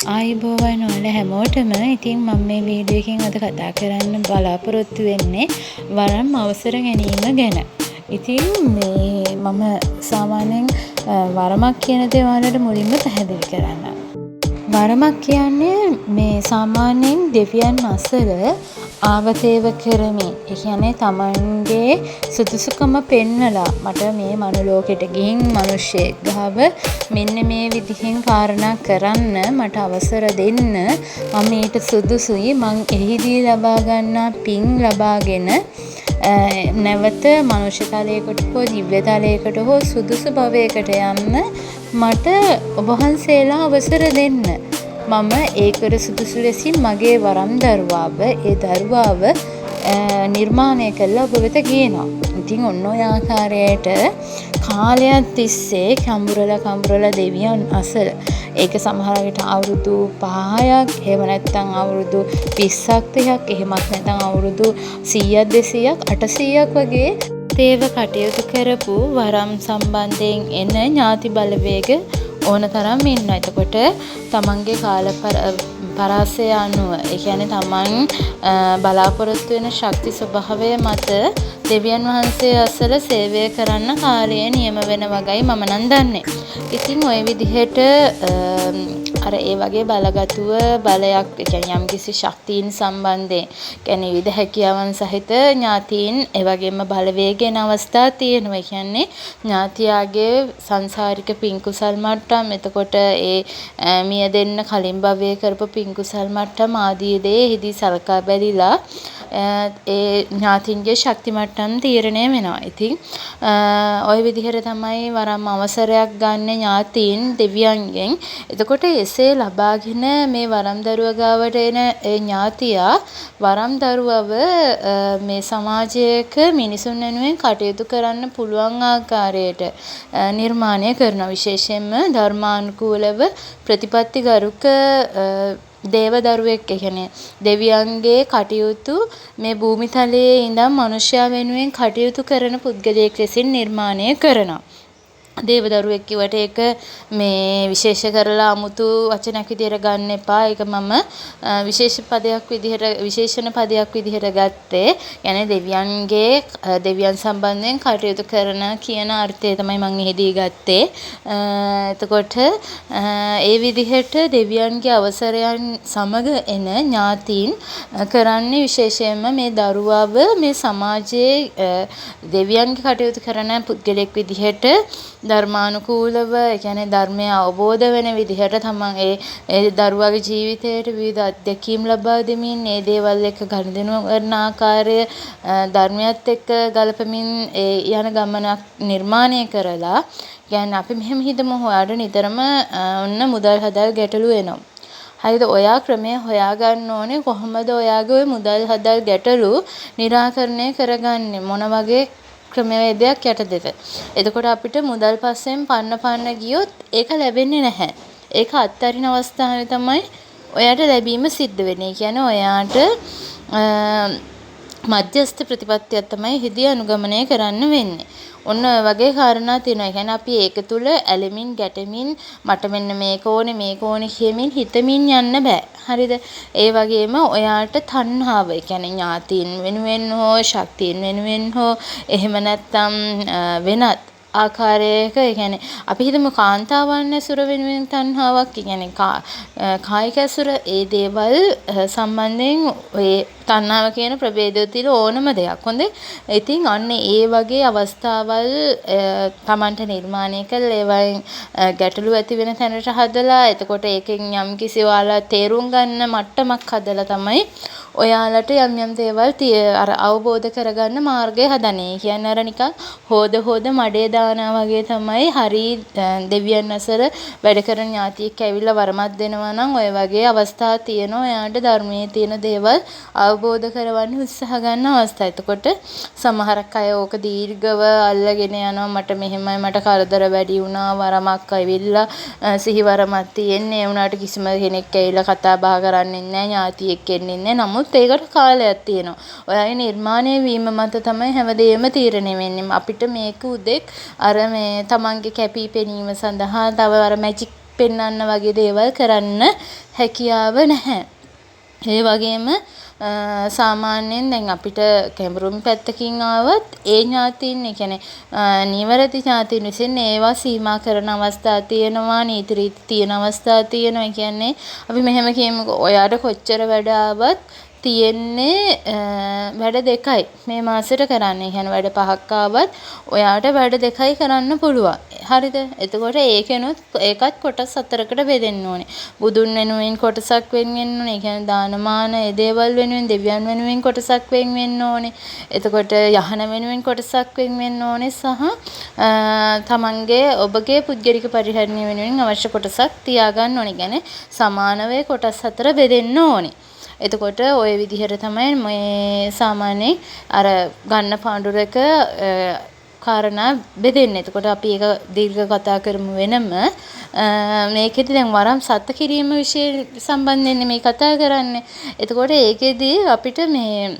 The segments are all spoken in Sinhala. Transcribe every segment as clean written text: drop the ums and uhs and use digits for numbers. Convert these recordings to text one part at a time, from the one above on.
ආයුබෝවන් ඔයාලා හැමෝටම. ඉතින් මම මේ වීඩියෝ එකෙන් අද කතා කරන්න බලාපොරොත්තු වෙන්නේ වරම් අවසර ගැනීම ගැන. ඉතින් මේ මම සාමාන්‍යයෙන් වරමක් කියන දේ ඔයාලට මුලින්ම පැහැදිලි කරන්නම්. වරමක් කියන්නේ මේ සාමාන්‍යයෙන් දෙවියන් අසල ආවතේව කරමින්, ඒ කියන්නේ තමන්ගේ සුදුසුකම පෙන්නලා මට මේ මනුලෝකෙට ගිහින් මිනිස්සෙක් ගාව මෙන්න මේ විදිහෙන් කාරණා කරන්න මට අවසර දෙන්න, මම ඊට සුදුසුයි, මං එහිදී ලබා ගන්නා පින් ලබාගෙන නැවත මනුෂ්‍ය තලයකට හෝ දිව්‍ය තලයකට හෝ සුදුසු භවයකට යන්න මට ඔබ වහන්සේලා අවසර දෙන්න. මම ඒකට සුදුසු ලෙසින් මගේ වරම් දරුවාව, ඒ දරුවාව නිර්මාණය කරලා ඔබ වෙත ගේනවා. ඉතින් ඔන්න ඔය ආකාරයට කාලයක් තිස්සේ කඹුරලා දෙවියන් අසල, ඒක සමහර විට අවුරුදු 5ක්, එහෙම නැත්නම් අවුරුදු 20ක් 30ක්, එහෙමත් නැත්නම් අවුරුදු 100ක් 200ක් 800ක් වගේ දේව කටයුතු කරපු වරම් සම්බන්ධයෙන් එන ඥාති බලවේග ඕන තරම් ඉන්නවා. එතකොට තමන්ගේ කාල පරාසය අනුව, ඒ කියන්නේ තමන් බලාපොරොත්තු වෙන ශක්ති ස්වභාවය මත දෙවියන් වහන්සේ අසල සේවය කරන්න කාලය නියම වෙන වගයි මම නම් දන්නේ. ඉතින් ওই විදිහට අර ඒ වගේ බලගතුව බලයක්, ඒ කියන්නේ යම්කිසි ශක්තියින් සම්බන්ධයෙන්, කියන්නේ විවිධ හැකියාවන් සහිත ඥාතීන්, ඒ වගේම බලවේගයෙන් අවස්ථා තියෙනවා. ඒ කියන්නේ ඥාතියාගේ සංසාරික පින්කුසල් මට්ටම්, එතකොට ඒ මිය දෙන්න කලින් භවයේ කරපු පින්කුසල් මට්ටම් ආදී දේ එහිදී සලකා බැලිලා ඒ ඥාතින්ගේ ශක්ති මට්ටම් තීරණය වෙනවා. ඉතින් ওই විදිහට තමයි වරම් අවසරයක් ගන්න ඥාතීන් දෙවියන්ගෙන්. එතකොට එසේ ලබාගෙන මේ වරම් දරුවා ගාවට එන ඒ ඥාතියා වරම් දරුවව මේ සමාජයක මිනිසුන් වෙනුවෙන් කටයුතු කරන්න පුළුවන් ආකාරයට නිර්මාණය කරනවා. විශේෂයෙන්ම ධර්මානුකූලව ප්‍රතිපත්තිගරුක දේව දරුවෙක්, කියන්නේ දෙවියන්ගේ කටයුතු මේ භූමිතලයේ ඉඳන් මනුෂ්‍යයා වෙනුවෙන් කටයුතු කරන පුද්ගලයෙක් ලෙසින් නිර්මාණය කරනවා. දේව දරුවෙක් කිව්වට ඒක මේ විශේෂ කරලා 아무තු වචනයක් විදිහට ගන්න එපා. ඒක මම විශේෂණ පදයක් විදිහට ගත්තේ. يعني දෙවියන් සම්බන්ධයෙන් කටයුතු කරන කියන අර්ථය තමයි මම එහිදී ගත්තේ. එතකොට ඒ විදිහට දෙවියන්ගේ අවසරයන් සමග එන ඥාතීන් කරන්නේ විශේෂයෙන්ම මේ දරුවව මේ සමාජයේ දෙවියන්ගේ කටයුතු කරන පුද්ගලෙක් විදිහට ධර්මානුකූලව, ඒ කියන්නේ ධර්මය අවබෝධ වෙන විදිහට තමන් ඒ දරුවාගේ ජීවිතයට විවිධ අත්දැකීම් ලබා දෙමින්, ඒ දේවල් එක්ක ගනුදෙනු කරන ආකාරය ධර්මයත් එක්ක ගලපමින් යන ගමනක් නිර්මාණය කරලා, කියන්නේ අපි මෙහෙම හිතමු, හොයාට නිතරම ඔන්න මුදල් හදල් ගැටලු එනවා. හරිද? ඔයා ක්‍රමය හොයාගන්න ඕනේ කොහොමද ඔයාගේ ওই මුදල් හදල් ගැටලු निराකරණය කරගන්නේ, මොන වගේ ක්‍රමවේදයක් යටතේද? එතකොට අපිට මුදල් පස්සෙන් පන්න ගියොත් ඒක ලැබෙන්නේ නැහැ. ඒක අත්හරින අවස්ථාවේ තමයි ඔයාට ලැබීම සිද්ධ වෙන්නේ. කියන්නේ ඔයාට මධ්‍යස්ථ ප්‍රතිපත්තියක් තමයි හිදී අනුගමනය කරන්න වෙන්නේ. ඔන්න ඔය වගේ කාරණා තියෙනවා. කියන්නේ අපි ඒක තුල ඇලෙමින් ගැටෙමින් මට මෙන්න මේක ඕනේ කියමින් හිතමින් යන්න බෑ. හරිද? ඒ වගේම ඔයාට තණ්හාව, ඒ කියන්නේ ඥාතීන් වෙනුවෙන් හෝ ශක්තියින් වෙනුවෙන් හෝ එහෙම නැත්නම් වෙනත් ආකාරයක, ඒ කියන්නේ අපි හිතමු කාන්තාවන් ඇසුර වෙනුවෙන් තණ්හාවක්, ඒ කියන්නේ කායික ඇසුර, ඒ දේවල් සම්බන්ධයෙන් ඔය තණ්හාව කියන ප්‍රභේදය තියෙන ඕනම දෙයක්. හොඳේ. ඉතින් අන්න ඒ වගේ අවස්ථාවල් Tamanට නිර්මාණය කළ ඒවයින් ගැටලු ඇති වෙන තැනට හදලා, එතකොට ඒකෙන් යම්කිසි ඔයාලා තේරුම් ගන්න මට්ටමක් හදලා තමයි ඔයාලට යම් දේවල් අර අවබෝධ කරගන්න මාර්ගය හදන්නේ. කියන්නේ අර නිකන් හොද මඩේ දානවා වගේ තමයි. හරි දෙවියන් අසර වැඩ කරන ඥාතියෙක් ඇවිල්ලා වරමක් දෙනවා නම් ඔය වගේ අවස්ථා තියෙනවා. එයාට ධර්මයේ තියෙන දේවල් අවබෝධ කරවන්න උත්සාහ ගන්න අවස්ථා. එතකොට සමහරක් අය ඕක දීර්ඝව අල්ලගෙන යනවා. මට මෙහෙමයි, මට කරදර වැඩි වුණා, වරමක් ඇවිල්ලා සිහි වරමක් තියෙන්නේ. ඒ වුණාට කිසිම කෙනෙක් ඇවිල්ලා කතා බහ කරන්නේ නැහැ, ඥාතියෙක් එන්නේ නැහැ. නමුත් ඒකට කාලයක් තියෙනවා. ඔයාගේ නිර්මාණය වීම මත තමයි හැමදේම තීරණය වෙන්නේ. අපිට මේක උදෙක් අර මේ තමන්ගේ කැපී පෙනීම සඳහා තව අර මැජික් පෙන්වන්න වගේ දේවල් කරන්න හැකියාව නැහැ. ඒ වගේම සාමාන්‍යයෙන් දැන් අපිට කැමරුම් පැත්තකින් ආවත් ඒ ඥාතීන් ඒ කියන්නේ නිවැරදි ඥාතීන් විසින් ඒවා සීමා කරන අවස්ථා තියෙනවා, නීති රීති තියෙන අවස්ථා තියෙනවා. ඒ කියන්නේ අපි මෙහෙම කියමුකෝ, ඔයාට කොච්චර වැඩ ආවත් තියෙන්නේ වැඩ දෙකයි මේ මාසෙට කරන්න. ඒ කියන්නේ වැඩ 5ක් ආවත් ඔයාට වැඩ දෙකයි කරන්න පුළුවන්. හරිද? එතකොට ඒකත් කොටස් 4කට බෙදෙන්න ඕනේ. බුදුන් වෙනුවෙන් කොටසක් වෙන් වෙන්න ඕනේ. ඒ කියන්නේ දානමාන ඒ දේවල් වෙනුවෙන්, දෙවියන් වෙනුවෙන් කොටසක් වෙන් වෙන්න ඕනේ. එතකොට යහන වෙනුවෙන් කොටසක් වෙන් වෙන්න ඕනේ සහ තමන්ගේ ඔබගේ පුද්ගලික පරිහරණය වෙනුවෙන් අවශ්‍ය කොටසක් තියාගන්න ඕනේ. කියන්නේ සමානව කොටස් 4 බෙදෙන්න ඕනේ. එතකොට ওই විදිහට තමයි මේ සාමාන්‍යයෙන් අර ගන්න පාඬුරක කාරණා බෙදෙන්නේ. එතකොට අපි ඒක දීර්ඝ කතා කරමු වෙනම. මේකෙදි දැන් වරම් සත්ත්ව කිරීම વિશે සම්බන්ධයෙන් මේ කතා කරන්නේ. එතකොට ඒකෙදි අපිට මේ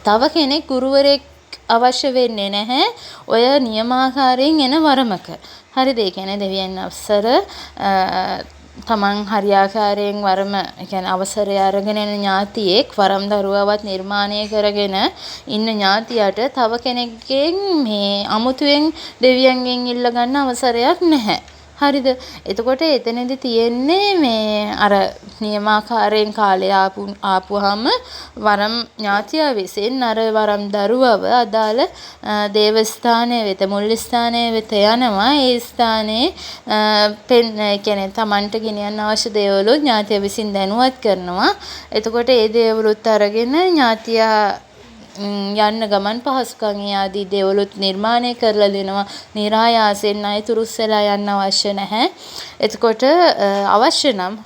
තව කෙනෙක් ගුරුවරයෙක් අවශ්‍ය වෙන්නේ නැහැ ඔය නියමාකාරයෙන් එන වරමක. හරිද? ඒ කියන්නේ දෙවියන් අෆසර තමන් හරියාකාරයෙන් වරම කියන්නේ අවසරය අරගෙන එන ඥාතියෙක් වරම් දරුවවත් නිර්මාණය කරගෙන ඉන්න ඥාතියට තව කෙනෙක්ගෙන් මේ අමුතුවෙන් දෙවියන්ගෙන් ඉල්ල ගන්න අවසරයක් නැහැ. හරිද? එතකොට එතනදි තියෙන්නේ මේ අර නියමාකාරයෙන් කාලය ආපුවාම වරම් ඥාතියා විසින් අර වරම් දරුවව අදාළ දේවස්ථානය වෙත මුල් ස්ථානය වෙත යනවා. ඒ ස්ථානයේ කියන්නේ තමන්ට ගෙනියන්න අවශ්‍ය දේවලුත් ඥාතියා විසින් දැනුවත් කරනවා. එතකොට ඒ දේවලුත් අරගෙන ඥාතියා යන්න ගමන් පහසුකම් ආදී දේවලුත් නිර්මාණය කරලා දෙනවා. නිරායාසයෙන් අයතුරුස් වෙලා යන්න අවශ්‍ය නැහැ. එතකොට අවශ්‍ය නම්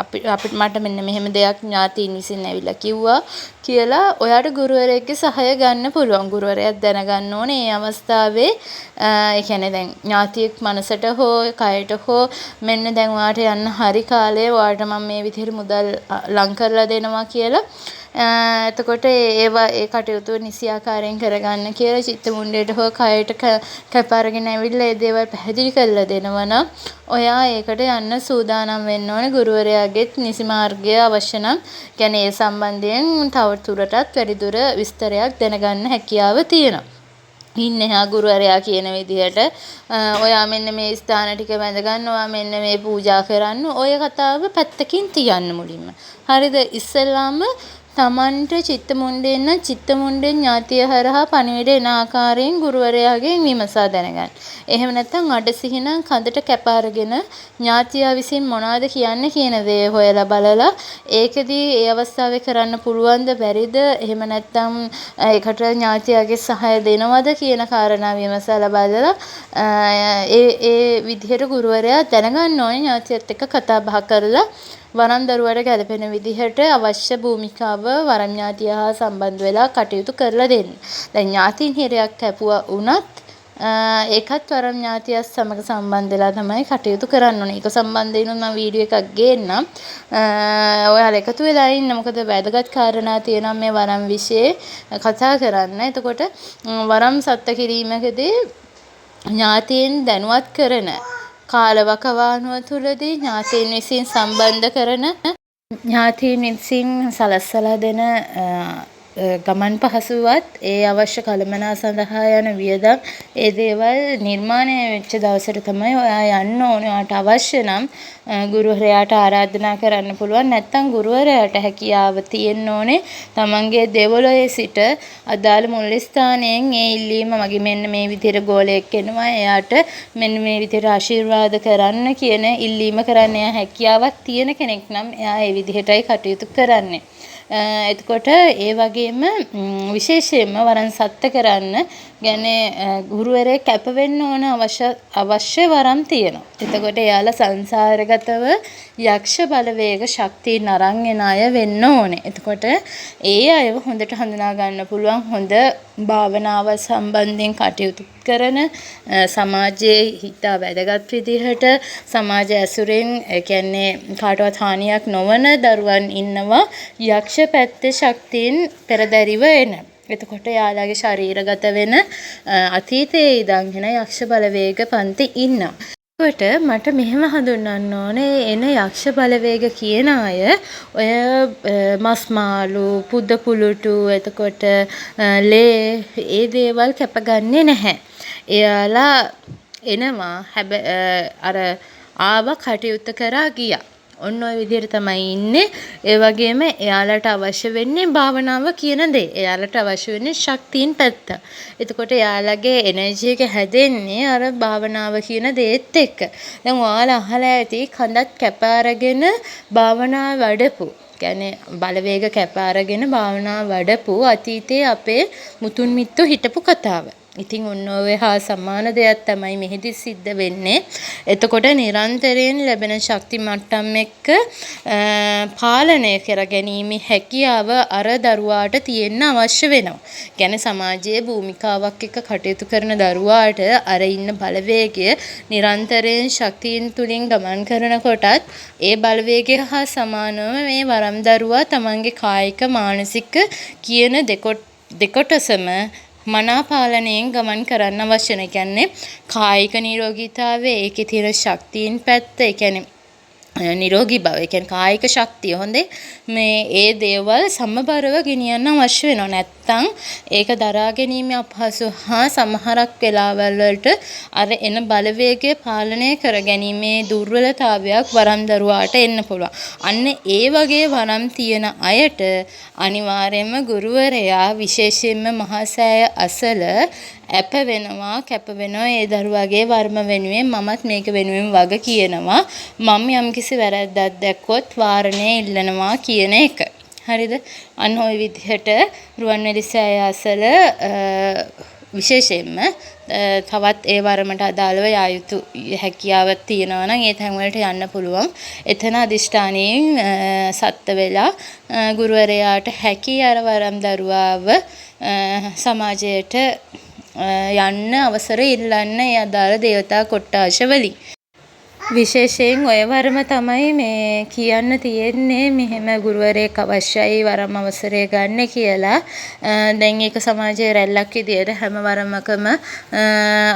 අපිට මට මෙන්න මෙහෙම දෙයක් ඥාතීන් විසින් ඇවිල්ලා කිව්වා කියලා ඔයාට ගුරුවරයෙක්ගේ සහාය ගන්න පුළුවන්. ගුරුවරයාත් දැනගන්න ඕනේ මේ අවස්ථාවේ ඒ කියන්නේ දැන් ඥාතියෙක් මනසට හෝ කයට හෝ මෙන්න දැන් ඔයාට යන්න හරි කාලේ ඔයාට මම මේ විදිහට මුදල් ලං කරලා දෙනවා කියලා. එතකොට ඒ කටයුතු නිසි ආකාරයෙන් කරගන්න කියලා චිත්ත මුණ්ඩයට හෝ කයට කැප අරගෙන ඇවිල්ලා ඒ දේවල් පැහැදිලි කරලා දෙනවා නම් ඔයා ඒකට යන්න සූදානම් වෙන්න ඕනේ. ගුරුවරයාගෙත් නිසි මාර්ගය අවශ්‍ය නම් කියන්නේ ඒ සම්බන්ධයෙන් තවදුරටත් වැඩිදුර විස්තරයක් දැනගන්න හැකියාව තියෙනවා. ඉන්නෙහා ගුරුවරයා කියන විදිහට ඔයා මෙන්න මේ ස්ථාන ටික වැඳ ගන්න, ඔයා මෙන්න මේ පූජා කරන්න, ඔය කතාව පැත්තකින් තියන්න මුලින්ම. හරිද? ඉස්සෙල්ලාම තමන්ට චිත්ත මුණ්ඩෙන් ඥාතිය හරහා පණිවිඩ එන ආකාරයෙන් ගුරුවරයාගෙන් විමසා දැනගන්න. එහෙම නැත්නම් අඩසිහිනම් කඳට කැප අරගෙන ඥාතියා විසින් මොනවද කියන්නේ කියන දේ හොයලා බලලා ඒකෙදී ඒ අවස්ථාවේ කරන්න පුළුවන්ද බැරිද, එහෙම නැත්නම් ඒකට ඥාතියාගේ සහාය දෙනවද කියන කාරණා විමසලා බලලා ඒ විදිහට ගුරුවරයා දැනගන්න ඕනේ. ඥාතියත් එක්ක කතා බහ කරලා වරම් දරුවට ගැලපෙන විදිහට අවශ්‍ය භූමිකාව වරම් ඥාතිය හා සම්බන්ධ වෙලා කටයුතු කරලා දෙන්න. දැන් ඥාතින් හිරයක් කැපුවා වුණත් ඒකත් වරම් ඥාතියත් සමග සම්බන්ධ වෙලා තමයි කටයුතු කරන්න ඕනේ. ඒක සම්බන්ධයෙන් මම වීඩියෝ එකක් ගේන්නම්. ඔයාලා එකතු වෙලා ඉන්න. මොකද වැදගත් කාරණා තියෙනවා මේ වරම් વિશે කතා කරන්න. එතකොට වරම් සත්ත්ව කිරීමකදී ඥාතීන් දැනුවත් කරන කාලවකවානුව තුළදී ඥාතීන් විසින් සම්බන්ධ කරන ඥාතීන් විසින් සලස්සලා දෙන ගමන් පහසුවත් ඒ අවශ්‍ය කළමනා සඳහා යන වියදම් ඒ දේවල් නිර්මාණය වෙච්ච දවසට තමයි ඔයා යන්න ඕනේ. ඔයාට අවශ්‍ය නම් ගුරුවරයාට ආරාධනා කරන්න පුළුවන්. නැත්නම් ගුරුවරයාට හැකියාව තියෙන්න ඕනේ තමන්ගේ දෙවොලේ සිට අදාළ මුල් ස්ථානයෙන් ඒ ඉල්ලීම මගේ මෙන්න මේ විදිහට ගෝලයක් එනවා, එයාට මෙන්න මේ විදිහට ආශිර්වාද කරන්න කියන ඉල්ලීම කරන්න එයා හැකියාවක් තියෙන කෙනෙක් නම් එයා ඒ විදිහටයි කටයුතු කරන්නේ. එතකොට ඒ වගේම විශේෂයෙන්ම වරන් සත්ත්ව කරන්න කියන්නේ ගුරුවරයෙක් කැප වෙන්න ඕන අවශ්‍ය වරම් තියෙනවා. එතකොට එයාලා සංසාරගතව යක්ෂ බලවේග ශක්තියින් අරන් එන අය වෙන්න ඕනේ. එතකොට ඒ අයව හොඳට හඳුනා ගන්න පුළුවන්, හොඳ භාවනාව සම්බන්ධයෙන් කටයුතු කරන, සමාජයේ හිතා වැදගත් විදිහට සමාජ ඇසුරෙන් කියන්නේ කාටවත් හානියක් නොවන දරුවන් ඉන්නවා යක්ෂ පැත්තේ ශක්තියින් පෙරදැරිව එන. එතකොට යාළගේ ශරීරගත වෙන අතීතයේ ඉඳන් එන යක්ෂ බලවේග පන්ති ඉන්නවා. කොට මට මෙහෙම හඳුන්වන්න ඕනේ එන යක්ෂ බලවේග කියන අය ඔය මස් මාළු පුද පුළුටු එතකොට ලේ ඒ දේවල් කැපගන්නේ නැහැ. එයාලා එනවා අර ආවා කටයුත්ත කරා ගියා. ඔන්න ඔය විදිහට තමයි ඉන්නේ. ඒ වගේම එයාලට අවශ්‍ය වෙන්නේ භාවනාව කියන දේ. එයාලට අවශ්‍ය වෙන්නේ ශක්තියින් පැත්ත. එතකොට එයාලගේ එනර්ජි එක හැදෙන්නේ අර භාවනාව කියන දේත් එක්ක. දැන් ඔයාලා අහලා ඇති කඳත් කැප අරගෙන භාවනාව වඩපු. කියන්නේ බලවේග කැප අරගෙන භාවනාව වඩපු අතීතයේ අපේ මුතුන් මිත්තෝ හිටපු කතාව. ඉතින් ඔන්න ඔය හා සමාන දෙයක් තමයි මෙහිදී සිද්ධ වෙන්නේ. එතකොට නිරන්තරයෙන් ලැබෙන ශක්ති මට්ටම් එක්ක පාලනය කරගැනීමේ හැකියාව අර දරුවාට තියෙන්න අවශ්‍ය වෙනවා. කියන්නේ සමාජයේ භූමිකාවක් එක්ක කටයුතු කරන දරුවාට අර ඉන්න බලවේගය නිරන්තරයෙන් ශක්තියින් තුලින් ගමන් කරනකොටත් ඒ බලවේගය හා සමානව මේ වරම් දරුවා තමන්ගේ කායික මානසික කියන දෙකොටසම මනා පාලනයෙන් ගමන් කරන්න අවශ්‍ය නැහැ. කියන්නේ කායික නිරෝගීතාවය, ඒකේ තියෙන ශක්තියින් පැත්ත, ඒ කියන්නේ නිරෝගී බව, ඒ කියන්නේ කායික ශක්තිය හොඳේ මේ ඒ දේවල් සමබරව ගෙනියන්න අවශ්‍ය වෙනවා. නැත්තම් ඒක දරා ගැනීම අපහසු හා සමහරක් වෙලාවල් වලට අර එන බලවේගය පාලනය කර ගැනීමේ දුර්වලතාවයක් වරම් දරුවාට එන්න පුළුවන්. අන්න ඒ වගේ වරම් තියෙන අයට අනිවාර්යයෙන්ම ගුරුවරයා විශේෂයෙන්ම මහාසෑය අසල කැප වෙනවා ඒ දරුවාගේ වර්ම වෙනුවෙන් මමත් මේක වෙනුවෙන් වග කියනවා. මම යම්කිසි වැරැද්දක් දැක්කොත් වාරණය ඉල්ලනවා කියන එක. හරිද? අන්න ওই විදිහට රුවන්වැලි සෑය අසල විශේෂයෙන්ම තවත් ඒ වරමට අදාළව යා යුතු හැකියාවක් තියෙනවා නම් ඒ තැන් වලට යන්න පුළුවන්. එතන අදිෂ්ඨානයෙන් සත්ත්ව වෙලා ගුරුවරයාට හැකි අර වරම් දරුවාව සමාජයට යන්න අවසර ඉල්ලන්න ඒ අදාළ දේවතා කොට්ටාශ වලින්. විශේෂයෙන් ඔය වරම තමයි මේ කියන්න තියෙන්නේ මෙහෙම ගුරුවරයෙක් අවශ්‍යයි වරම් අවසරය ගන්න කියලා. දැන් ඒක සමාජයේ රැල්ලක් විදියට හැම වරමකම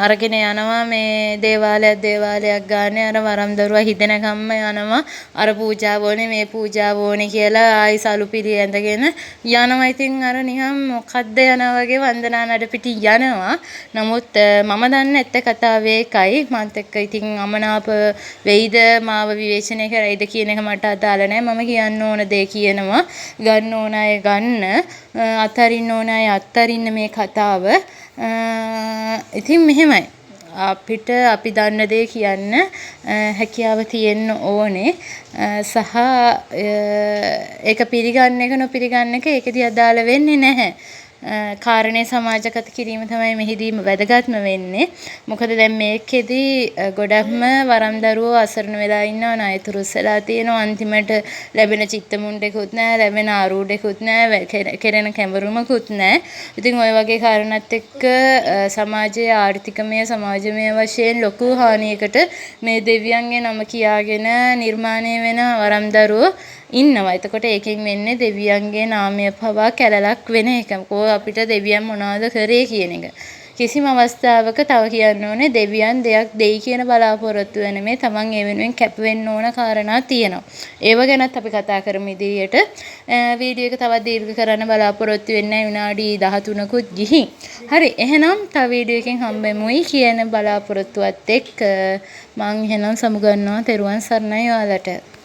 අරගෙන යනවා මේ දේවාලයක් ගන්න අර වරම් දරුවා හිතෙනකම්ම යනවා. අර පූජාව ඕනේ මේ පූජාව ඕනේ කියලා ආයි සලුපිලි ඇඳගෙන යනවා. ඉතින් අර නිකන් මොකද්ද යනවා වගේ වන්දනා නඩ පිටි යනවා. නමුත් මම දන්න ඇත්ත කතාවේ එකයි මත් එක්ක ඉතින් අමනාප වෙයිද මාව විවේචනය කරයිද කියන එක මට අදාළ නැහැ. මම කියන්න ඕන දේ කියනවා. ගන්න ඕන අය ගන්න, අතරින්න ඕන අය අත්තරින්න මේ කතාව. ඉතින් මෙහෙමයි. අපි දන්න දේ කියන්න හැකියාව තියෙන්න ඕනේ. සහ ඒක පිළිගන්න එක නොපිළිගන්න එක ඒකදී අදාළ වෙන්නේ නැහැ. කාරණේ සමාජගත කිරීම තමයි මෙහිදීම වැදගත්ම වෙන්නේ. මොකද දැන් මේකෙදි ගොඩක්ම වරම් දරුවෝ අසරණ වෙලා ඉන්නවා, ණයතුරුස් වෙලා තියෙනවා. අන්තිමට ලැබෙන චිත්තමුණ්ඩෙකුත් නැහැ, ලැබෙන ආරූඩෙකුත් නැහැ, කෙරෙන කැමරුමකුත් නැහැ. ඉතින් ওই වගේ කාරණාත් එක්ක සමාජයේ ආර්ථිකමය සමාජමය වශයෙන් ලොකු හානියකට මේ දෙවියන්ගේ නම කියාගෙන නිර්මාණය වෙන වරම් දරුවෝ ඉන්නවා. එතකොට ඒකෙන් වෙන්නේ දෙවියන්ගේ නාමය පවා කැලලක් වෙන එක. අපිට දෙවියන් මොනවද කරේ කියන එක. කිසිම අවස්ථාවක තව කියන්න ඕනේ දෙවියන් දෙයක් දෙයි කියන බලාපොරොත්තු වෙන මේ තමන් ඒ වෙනුවෙන් කැප වෙන්න ඕන කාරණා තියෙනවා. ඒව ගැනත් අපි කතා කරමු ඉදිරියට. වීඩියෝ එක තවත් දීර්ඝ කරන්න බලාපොරොත්තු වෙන්නේ විනාඩි 13කුත් ගිහින්. හරි එහෙනම් තව වීඩියෝ එකකින් හම්බෙමුයි කියන බලාපොරොත්තුවත් එක්ක මං එහෙනම් සමුගන්නවා. තෙරුවන් සරණයි ඔයාලට.